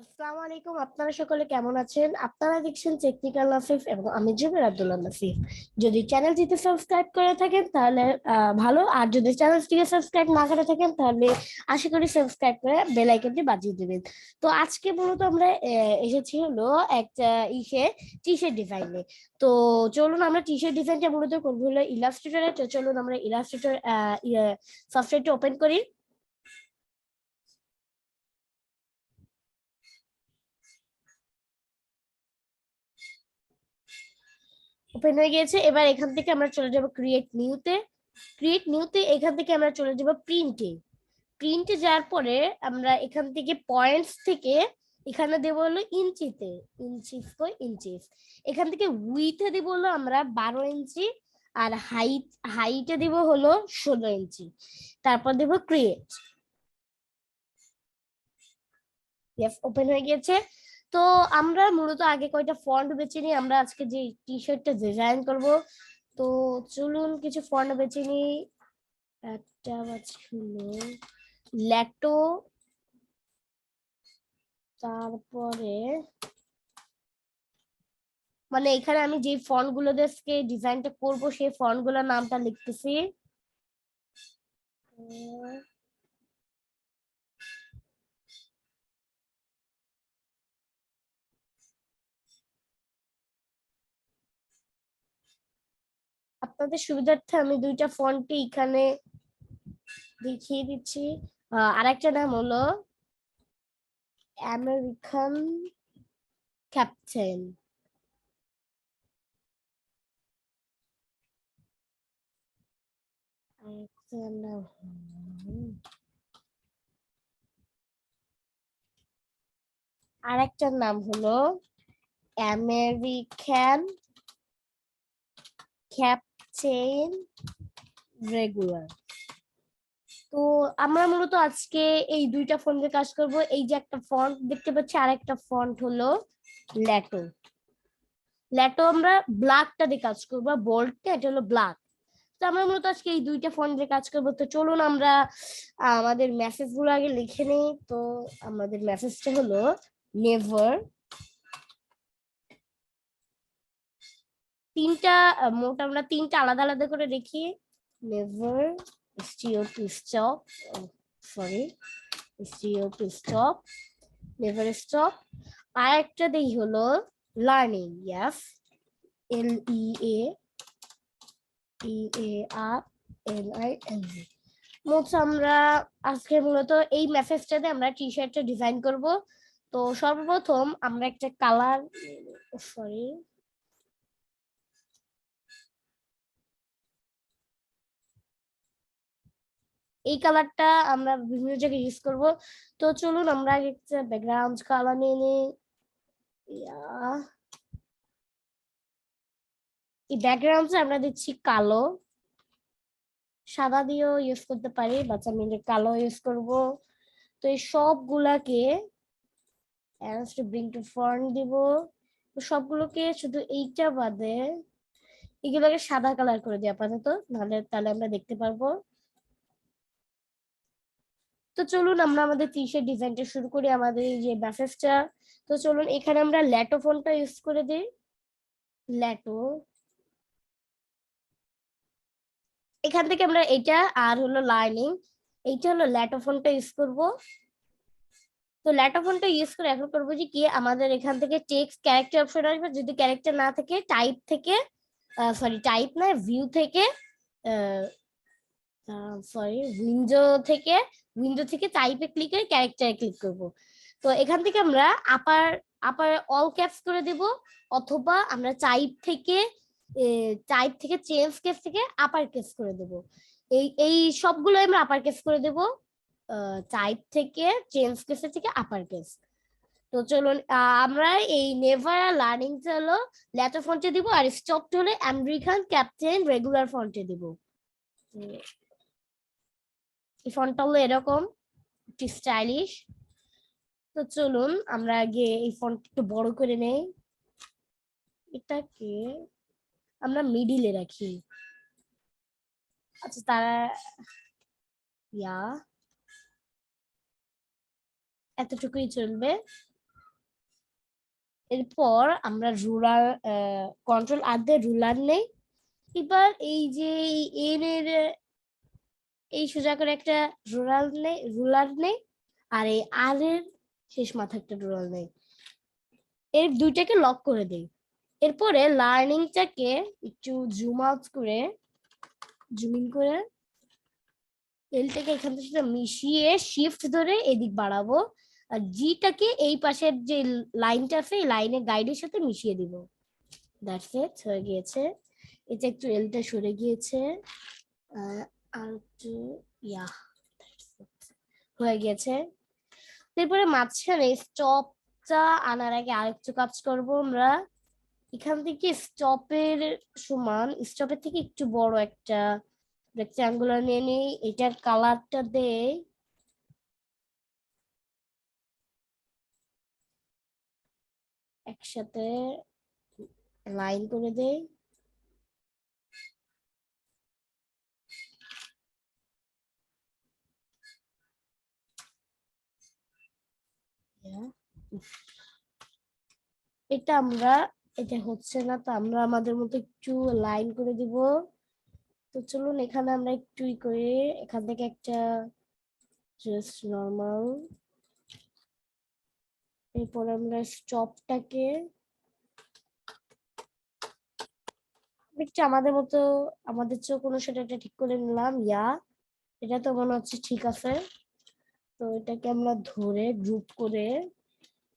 আসসালামু আলাইকুম, আপনারা সকলে কেমন আছেন? আপনারা দেখছেন টেকনিক্যাল নাফিফ এবং আমি জুবের আব্দুল্লাহ নাফিফ। যদি চ্যানেলটিতে সাবস্ক্রাইব করে থাকেন তাহলে ভালো, আর যদি চ্যানেলটিকে সাবস্ক্রাইব না করে থাকেন তাহলে আশা করি সাবস্ক্রাইব করে বেল আইকনটি বাজিয়ে দিবেন। তো আজকে মূলত আমরা এসেছি হলো একটা টি শার্ট ডিজাইনে। তো চলুন আমরা টি শার্ট ডিজাইনটা মূলত করবো হলো ইলাস্ট্রেটরে। তো চলুন আমরা ইলাস্ট্রেটর সফটওয়্যারটি ওপেন করি। ওপেন হয়ে গিয়েছে। এবার এখান থেকে আমরা চলে যাব ক্রিয়েট নিউতে এখান থেকে আমরা চলে যাব প্রিন্টে যাওয়ার পরে আমরা এখান থেকে পয়েন্টস থেকে এখানে দেবো হলো ইঞ্চিতে, ইঞ্চিস। এখান থেকে উইথে দিব হলো আমরা 12 ইঞ্চি, আর হাইটে দিব হলো 16 ইঞ্চি। তারপর দেব ক্রিয়েট। ওপেন হয়ে গেছে। তো আমরা মূলত আগে কয়টা ফন্ট বেছে নিই, আমরা আজকে যে টি শার্টটা ডিজাইন করব। তো চলুন কিছু ফন্ট বেছে নিই। একটা ছিল ল্যাটো, তারপরে মানে এখানে আমি যে ফন্ট গুলো দিয়ে ডিজাইনটা করব সেই ফন্ট গুলোর নামটা লিখতেছি। আপনাদের সুবিধার্থে আমি দুইটা ফন্টই এখানে দেখিয়ে দিচ্ছি। আরেকটা নাম হলো আমেরিকান ক্যাপ্টেন। আরেকটার নাম হলো আমেরিকান ক্যাপ্টেন রেগুলার। তো আমরা মূলত আজকে এই দুইটা ফন্ট দিয়ে কাজ করব। এই যে একটা ফন্ট দেখতে পাচ্ছি, আর একটা ফন্ট হলো ল্যাটো। আমরা ব্ল্যাকটা দিয়ে কাজ করবো, বোল্ডটা এটা হলো ব্ল্যাক। তো আমরা মূলত আজকে এই দুইটা ফন্ট দিয়ে কাজ করবো। তো চলুন আমরা আমাদের মেসেজ গুলো আগে লিখে নিই। তো আমাদের মেসেজটা হলো নেভার। মোট আমরা তিনটা আলাদা আলাদা করে দেখি। Never to stop, sorry, stop, never stop. আর একটা দেই হলো লার্নিং, LEARNING। মোট আমরা আজকে মূলত এই মেসেজটাতে আমরা টি শার্টটা ডিজাইন করব। তো সর্বপ্রথম আমরা একটা কালার, সরি, এই কালারটা আমরা বিভিন্ন জায়গায় ইউজ করব। তো চলুন আমরা একটা ব্যাকগ্রাউন্ড কালার নিয়ে নিই। এই ব্যাকগ্রাউন্ডে আমরা দিচ্ছি কালো, সাদা দিয়েও ইউজ করতে পারি, বাচ্চা মিলে কালো ইউজ করব। তো এই সবগুলাকে ব্রিং টু ফ্রন্ট দিব। তো সবগুলোকে শুধু এইটা বাদে এগুলোকে সাদা কালার করে দিই আপাতত, তাহলে আমরা দেখতে পারবো। তো চলুন আমরা আমাদের টি শার্ট ডিজাইনটা শুরু করি, আমাদের এই যে মেসেজটা। তো চলুন এখানে আমরা ল্যাটো ফন্টটা ইউজ করে দিই, ল্যাটো। এখান থেকে আমরা এটা আর হলো লাইনিং, এইটা হলো ল্যাটো ফন্টটা ইউজ করব। তো ল্যাটো ফন্টটা ইউজ করে এখন করবো যে কি, আমাদের এখান থেকে টেক্সট ক্যারেক্টার অপশন আসবে। যদি ক্যারেক্টার না থাকে টাইপ থেকে, সরি টাইপ না, ভিউ থেকে, সরি উইন্ডো থেকে টাইপে ক্লিক করে ক্যারেক্টারে ক্লিক করব। তো এখান থেকে আমরা আপার আপার অল ক্যাপস করে দেব, অথবা আমরা টাইপ থেকে চেঞ্জ কেস থেকে আপার কেস করে দেব। এই সবগুলো আমরা আপার কেস করে দেব, টাইপ থেকে চেঞ্জ কেস থেকে আপার কেস। তো চলুন আমরা এই নেভার আর লার্নিং হলো ল্যাটো ফন্টে দিব, আর স্টপটা হলো আমেরিকান ক্যাপ্টেন রেগুলার ফন্টে দিব। এই ফন্টটা হলো এরকম, একটু স্টাইলিশ। তো চলুন আমরা আগে এই ফন্ট একটু বড় করে নেই, এটাকে আমরা মিডিলে রাখি। আচ্ছা তারা ইয়া এতটুকুই চলবে। এরপর আমরা রুলার কন্ট্রোল আর দিয়ে রুলার নেই। এবার এই যে এন এর এই সোজা করে একটা রুলার নেই আর এই আর এর শেষ মাথা একটা রুলার নেই, এর দুইটাকে লক করে দেই। এরপরে লার্নিংটাকে একটু জুম আউট করে জুম ইন করে এলটাকে এখান থেকে মিশিয়ে শিফট ধরে এদিক বাড়াবো, আর জিটাকে এই পাশের যে লাইনটা আছে এই লাইনের গাইডের সাথে মিশিয়ে দিব। দ্যাটস ইট, হয়ে গিয়েছে। এটা একটু এলটা সরে গিয়েছে, আর একটু ইয়া হয়ে গেছে। তারপরে মাঝখানে স্টপটা আনার আগে আরেকটু কাজ করব আমরা। এখান থেকে স্টপের সমান, স্টপের থেকে একটু বড় একটা রেক্ট্যাঙ্গুলার নিয়ে নিই, এটার কালারটা দেই একসাথে লাইন করে দেই। এটা আমরা, এটা হচ্ছে না তো আমরা আমাদের মতো একটু লাইন করে দিব। তো চলুন এখানে আমরা একটু করে এখান থেকে একটা জাস্ট নর্মাল, এরপর আমরা স্টপটাকে একটু আমাদের মতো, আমাদের চোখ অনুসারে এটা ঠিক করে নিলাম। এটা তো মনে হচ্ছে ঠিক আছে। তো এটাকে আমরা ধরে গ্রুপ করে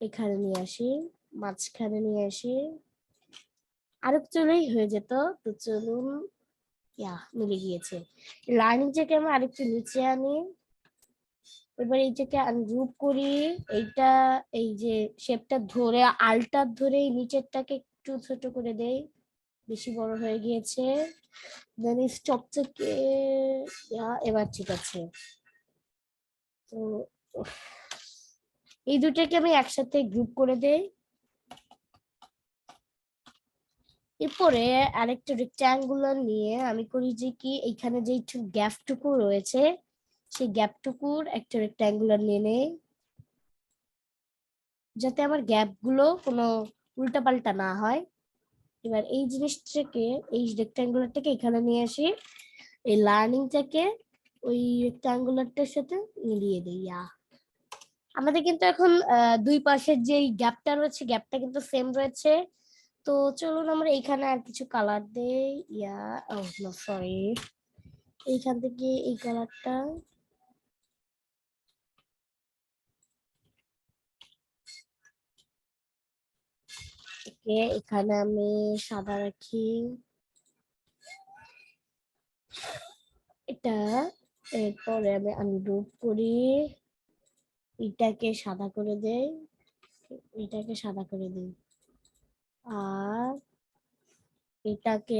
এখানে নিয়ে আসি, মাঝখানে নিয়ে আসি, আরো চলেই হয়ে যেত। তো চলুন, মিলে গিয়েছে। লার্নিংটাকে আমরা আরেকটু নিচে আনি, এবার এইটাকে আনগ্রুপ করি। এইটা এই যে শেপটা ধরে আলটা ধরে এই নিচেরটাকে একটু ছোট করে দেই, বেশি বড় হয়ে গিয়েছে। দেন স্টপ থেকে এবার ঠিক আছে। তো এই দুটাকে আমি একসাথে গ্রুপ করে দেই। এরপরে আরেকটা রেক্ট্যাঙ্গুলার নিয়ে আমি করি যে কি, এইখানে যে গ্যাপটুকু রয়েছে সেই গ্যাপটুকুর একটা রেক্ট্যাঙ্গুলার নিয়ে নেই, যাতে আমার গ্যাপ গুলো কোনো উল্টাপাল্টা না হয়। এবার এই জিনিসটাকে, এই রেক্ট্যাঙ্গুলারটাকে এখানে নিয়ে আসি, এই লার্নিংটাকে ওই রেক্ট্যাঙ্গুলারটার সাথে মিলিয়ে দিই। আমাদের কিন্তু এখন দুই পাশের যে গ্যাপটা রয়েছে গ্যাপটা কিন্তু সেম রয়েছে। তো চলুন আমরা এখানে আর কিছু কালার দেই। ও নো সরি, এইখান থেকে এই কালারটা, এখানে আমি সাদা রাখি এটা। এরপরে আমি আনগ্রুপ করি, এটাকে সাদা করে দেই, এটাকে সাদা করে দিই, আর এটাকে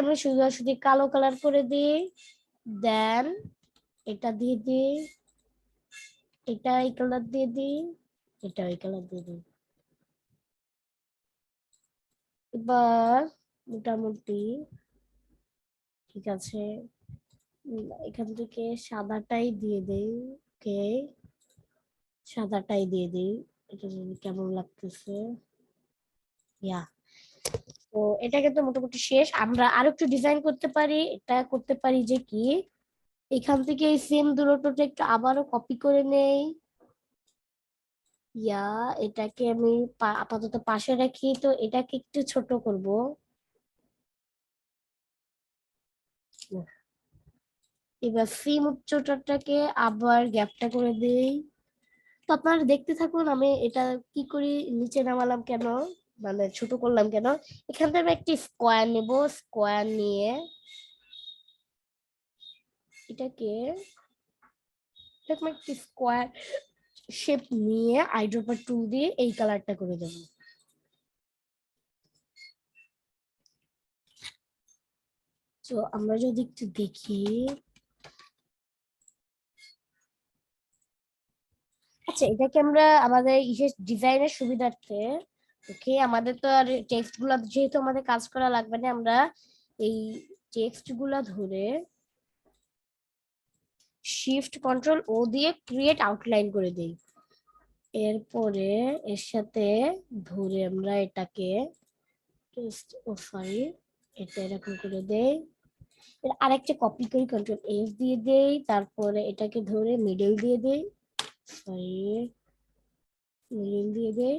আমি সোজাসুজি কালো কালার করে দিই। দেন এটা দিয়ে দিই, এটা এই কালার দিয়ে দিই, এটা এই কালার দিয়ে দিই। এবার মোটামুটি ঠিক আছে। এখান থেকে সাদাটাই দিয়ে দেই। ওকে, সাদাটাই দিয়ে দিই, এটা যদি কেমন লাগতেছে। ইয়া তো এটা কিন্তু মোটামুটি শেষ। আমরা আরো একটু ডিজাইন করতে পারি, এটা করতে পারি যে কি, এখান থেকে এই সেম দূরত্বটা একটু আবারও কপি করে নেই। ইয়া এটাকে আমি আপাতত পাশে রাখি, তো এটাকে একটু ছোট করব। এবার সিম উচ্চতাটাকে আবার গ্যাপটা করে দেই। তো আপনারা দেখতে থাকুন আমি এটা কি করি, নিচে নামালাম কেন, মানে ছোট করলাম কেন। এখান থেকে আমি একটি স্কোয়ার নেব, স্কোয়ার নিয়ে এটাকে এরকম একটি স্কোয়ার শেপ নিয়ে আইড্রপার টুল দিয়ে এই কালারটা করে দেব। তো আমরা যদি একটু দেখি, আচ্ছা এটাকে আমরা আমাদের বিশেষ ডিজাইনের সুবিধার্থে ওকে, আমাদের তো আর টেক্সট গুলা যেহেতু আমাদের কাজ করা লাগবে না, আমরা এই টেক্সট গুলা ধরে শিফট কন্ট্রোল ও দিয়ে ক্রিয়েট আউটলাইন করে দেই। এরপরে এর সাথে ধরে আমরা এটাকে ও সরি, এটা এরকম করে দেই। এর আরেকটা কপি করি, কন্ট্রোল এফ দিয়ে দেই, তারপরে এটাকে ধরে মিডল দিয়ে দেই, সরি, মিডল দিয়ে দেই।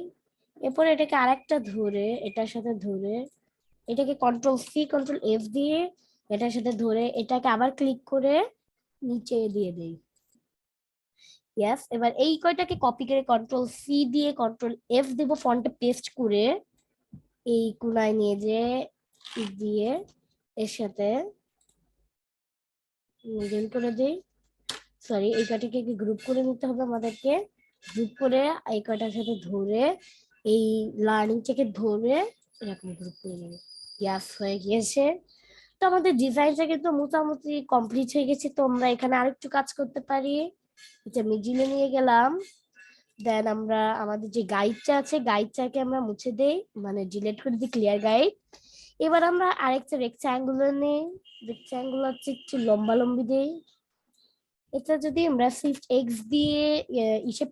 এরপরে এটাকে আরেকটা ধরে এটার সাথে ধরে এটাকে কন্ট্রোল সি কন্ট্রোল এফ দিয়ে এটার সাথে ধরে এটাকে আবার ক্লিক করে নিচে দিয়ে দেই। ইয়েস, এবার এই কয়টাকে কপি করে কন্ট্রোল সি দিয়ে কন্ট্রোল এফ দেব, ফন্টে পেস্ট করে এই কোনায় নিয়ে যে দিয়ে এর সাথে মিডল করে দেই। সরি, এই কয়টাকে গ্রুপ করে নিতে হবে আমাদেরকে। গ্রুপ করে এই কয়টার সাথে ধরে এই লার্নিং থেকে ধরে এরকম গ্রুপ করে নেবে। ইয়াস, হয়ে গিয়েছে। তো আমাদের ডিজাইনটা কিন্তু মোটামুটি কমপ্লিট হয়ে গেছে। তো আমরা এখানে আরেকটু কাজ করতে পারি। এটা মিডিলে নিয়ে গেলাম, দেন আমরা আমাদের যে গাইডটা আছে গাইডটাকে আমরা মুছে দেই, মানে ডিলিট করে দিই, ক্লিয়ার গাইড। এবার আমরা আরেকটা রেক্ট্যাঙ্গুলার নেই, রেক্ট্যাঙ্গুলার একটু লম্বা লম্বি দেই। এটা যদি আমরা শিফট এক্স দিয়ে ইসে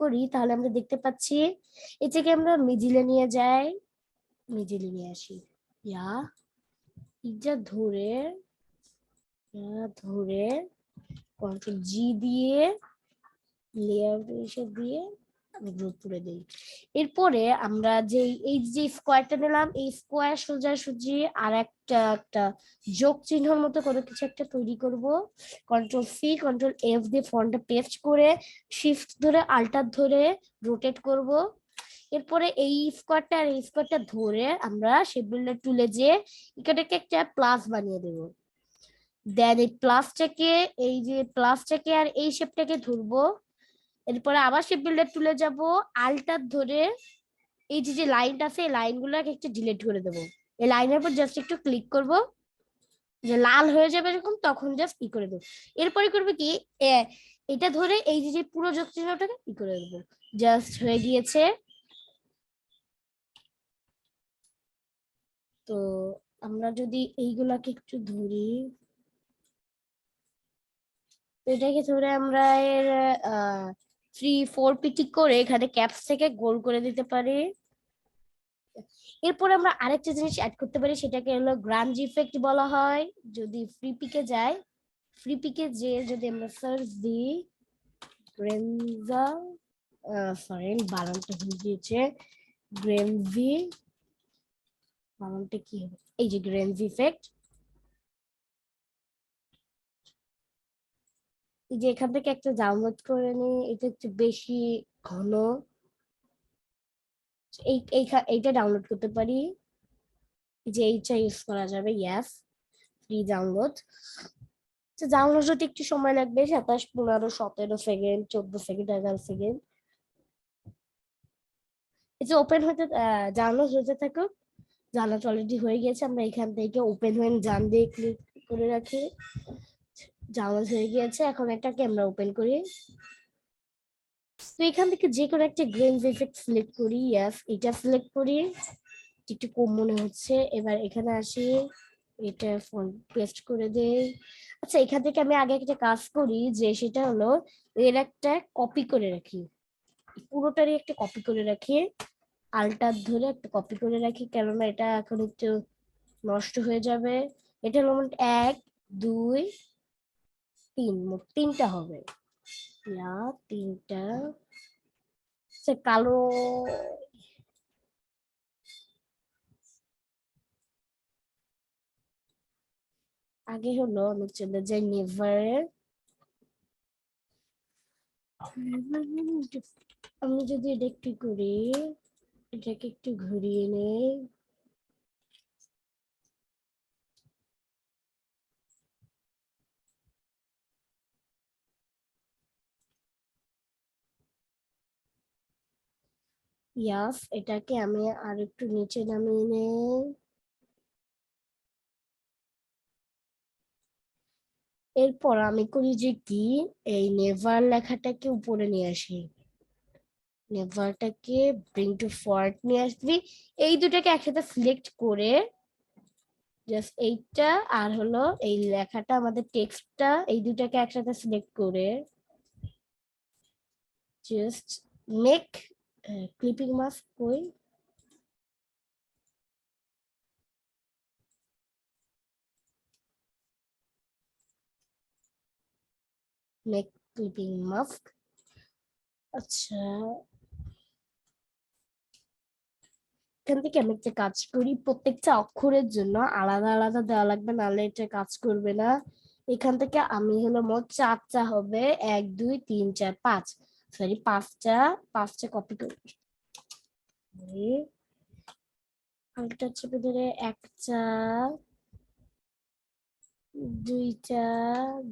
করি তাহলে আমরা দেখতে পাচ্ছি এটাকে আমরা মিডিলে নিয়ে যাই, মিডিলে নিয়ে আসি। ইয়া, এটা ধরে ধরে কন্ট্রোল জি দিয়ে লেয়ার এসে দিয়ে গ্রুপ করে দেই। এরপরে আমরা যে এই যে স্কোয়ারটা নিলাম, এই স্কোয়ার সোজাসুজি আর একটা যোগ চিহ্নের মতো কোনো কিছু একটা তৈরি করব। কন্ট্রোল সি কন্ট্রোল এফ দিয়ে ফন্টটা পেস্ট করে শিফট ধরে আল্টার ধরে রোটেট করব। এরপরে এই স্কোয়ারটা আর এই স্কোয়ারটা ধরে আমরা শেপ বিল্ডার টুলে যে এখানটাকে একটা প্লাস বানিয়ে দেব। দেন এই প্লাসটাকে, এই যে প্লাসটাকে আর এই শেপটাকে ধরবো। এরপরে আবার শেপ বিল্ডার টুলে যাব, আল্টার ধরে এই যে যে লাইনটা আছে এই লাইনগুলোকে একটু ডিলিট করে দেবো। এই লাইনের উপর জাস্ট একটু ক্লিক করব, যে লাল হয়ে যাবে যখন তখন জাস্ট ই করে দেবো। এরপরে করবে কি, এটা ধরে এই যে যে পুরো যোগ চিহ্নটাকে ই করে দেবো। জাস্ট হয়ে গিয়েছে। তো আমরা যদি এইগুলাকে একটু ধরি, তো এটাকে ধরে আমরা এর 3-4 পিটি করে এখানে ক্যাপস থেকে গোল করে দিতে পারি। এরপর আমরা আরেকটা জিনিস অ্যাড করতে পারি, সেটাকে হলো গ্রাঞ্জ ইফেক্ট বলা হয়। যদি ফ্রি পিকে যাই, ফ্রি পিকে যে যদি আমরা সার্চ দিই গ্রেনজা, সরি বানানটা ভুল দিয়েছে, গ্রেনভি, বানানটা কি হবে, এই যে গ্রেনজ ইফেক্ট, এই যে এখান থেকে একটা ডাউনলোড করে নিই, এটা একটু বেশি ঘন, এইটা ডাউনলোড করতে পারি, যে এইটা ইউজ করা যাবে। ইয়াস, ফ্রি ডাউনলোড। তো ডাউনলোড হতে একটু সময় লাগবে, 27, 15, 17 সেকেন্ড, 14 সেকেন্ড, 11 সেকেন্ড। এটা ওপেন হতে ডাউনলোড হতে থাকুক। ডাউনলোড অলরেডি হয়ে গেছে, আমরা এখান থেকে ওপেন হয়ে ডান দিয়ে ক্লিক করে রাখি। ডাউনলোড হয়ে গিয়েছে, এখন এটাকে আমরা ওপেন করি। তো এখান থেকে যে কোনো একটা গ্রেনজ ইফেক্ট সিলেক্ট করি। ইয়াস, এটা সিলেক্ট করি, একটু কম মনে হচ্ছে। এবার এখানে আসি, এটা ফোন পেস্ট করে দেই। আচ্ছা, এখান থেকে আমি আগে একটা কাজ করি, যে সেটা হলো এর একটা কপি করে রাখি, পুরোটারই একটা কপি করে রাখি, আল্টার ধরে একটা কপি করে রাখি, কেননা এটা এখন একটু নষ্ট হয়ে যাবে। এটা হলো মোট 1, 2, 3, মোট 3টা হবে। ইয়া, 3টা সে কালো। আগে হলো আমি চলে যাই নেভারে, আমি যদি এটা একটু করি, এটাকে একটু ঘুরিয়ে নেই। ইয়াস, এটাকে আমি আর একটু নিচে নামিয়ে নেই। এরপর আমি করি যে কি, এই নেভার লেখাটাকে উপরে নিয়ে আসি। নেভারটাকে ব্রিং টু ফরওয়ার্ড নিয়ে আসবি। এই দুটাকে একসাথে সিলেক্ট করে জাস্ট এইটা আর হলো এই লেখাটা আমাদের টেক্সটটা এই দুটাকে একসাথে সিলেক্ট করে জাস্ট মেক ক্লিপিং মাস্ক কই মেক ক্লিপিং মাস্ক। আচ্ছা, এখান থেকে আমি একটা কাজ করি, প্রত্যেকটা অক্ষরের জন্য আলাদা আলাদা দেওয়া লাগবে, নাহলে এটা কাজ করবে না। এখান থেকে আমি হলো মোট চারটা হবে, 1 2 3 4 5, সরি পাঁচটা, পাঁচটা কপি করি। আলটা চেপে ধরে একটা, দুইটা,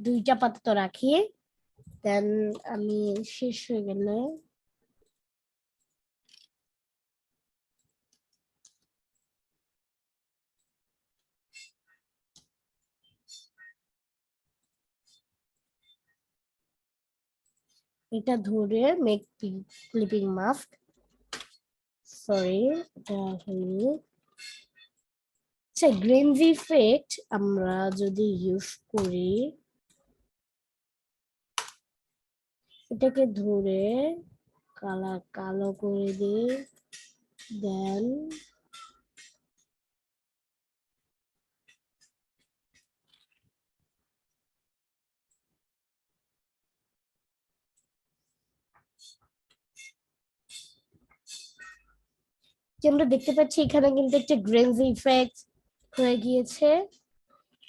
দুইটা পাতা তো রাখি। দেন আমি শেষ হয়ে গেলে এটা ধরে মেক ক্লিপিং মাস্ক, সরি এটা হলো। আচ্ছা, গ্রেনজ ইফেক্ট আমরা যদি ইউজ করি, এটাকে ধরে কালার কালো করে দিই, দেন যে আমরা দেখতে পাচ্ছি এখানে কিন্তু একটা গ্রেনজ ইফেক্ট হয়ে গিয়েছে।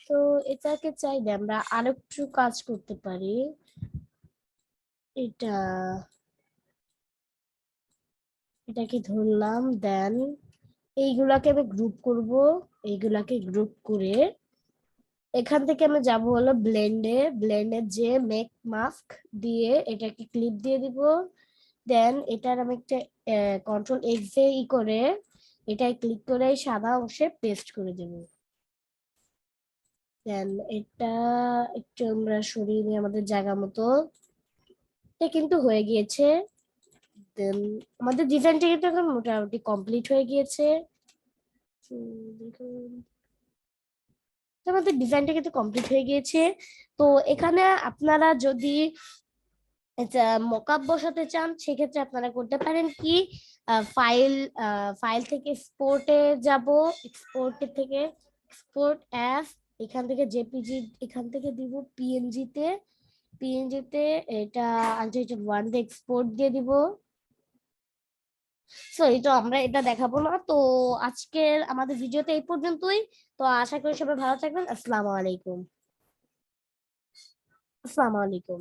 তো এটাকে চাইলে আমরা আরেকটু কাজ করতে পারি। এটা এটাকে ধরলাম, দেন এইগুলাকে আমি গ্রুপ করব, এইগুলাকে গ্রুপ করে এখান থেকে আমি যাব হলো ব্লেন্ডে, ব্লেন্ডে যে মেক মাস্ক দিয়ে এটাকে ক্লিপ দিয়ে দিব। দেন এটার আমি একটা কন্ট্রোল এক্স এ ই করে এটাই ক্লিক করে সাদা অংশে পেস্ট করে দেব। দেন এটা একটু আমরা সরিয়ে নিয়ে আমাদের জায়গা মতো, এটা কিন্তু হয়ে গিয়েছে। দেন আমাদের ডিজাইনটা কিন্তু এখন মোটামুটি কমপ্লিট হয়ে গিয়েছে। দেখুন, তো আমাদের ডিজাইনটা কিন্তু কমপ্লিট হয়ে গিয়েছে। তো এখানে আপনারা যদি এটা মকআপ বসাতে চান সেক্ষেত্রে আপনারা করতে পারেন কি, ফাইল ফাইল থেকে এক্সপোর্টে যাব, এক্সপোর্টে থেকে এক্সপোর্ট অ্যাজ, এখান থেকে জেপিজি, এখান থেকে দিব পিএনজি তে, পিএনজি তে এটা আনলিমিটেড ওয়ান দিয়ে এক্সপোর্ট দিয়ে দিব। সো এটা আমরা এটা দেখাবো না। তো আজকের আমাদের ভিডিওতে এই পর্যন্তই। তো আশা করি সবাই ভালো থাকবেন। আসসালামু আলাইকুম। আসসালামু আলাইকুম।